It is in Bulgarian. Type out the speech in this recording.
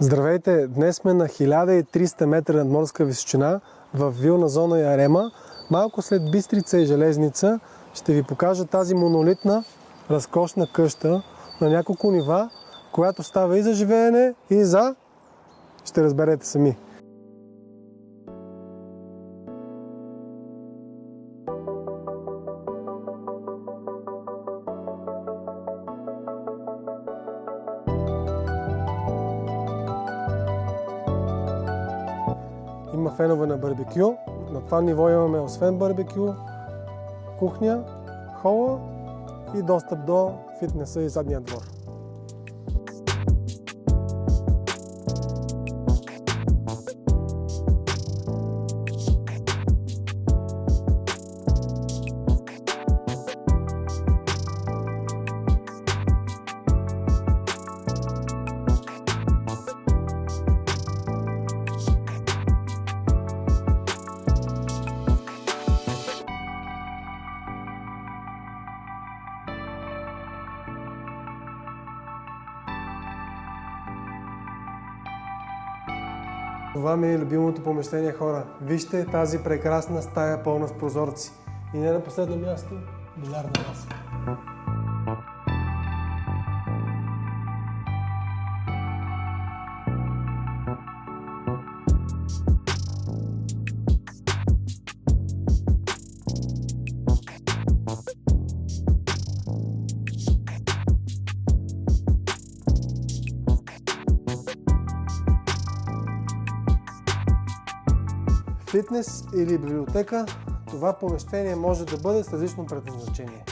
Здравейте! Днес сме на 1300 метра надморска височина в вилна зона Ярема. Малко след Бистрица и Железница ще ви покажа тази монолитна, разкошна къща на няколко нива, която става и за живеене, и за... ще разберете сами. Има фенове на барбекю. На това ниво имаме освен барбекю, кухня, хола и достъп до фитнеса и задния двор. Това ми е любимото помещение, хора. Вижте тази прекрасна стая, пълна с прозорци. И не на последно място, билярдна маса. Фитнес или библиотека, това помещение може да бъде с различно предназначение.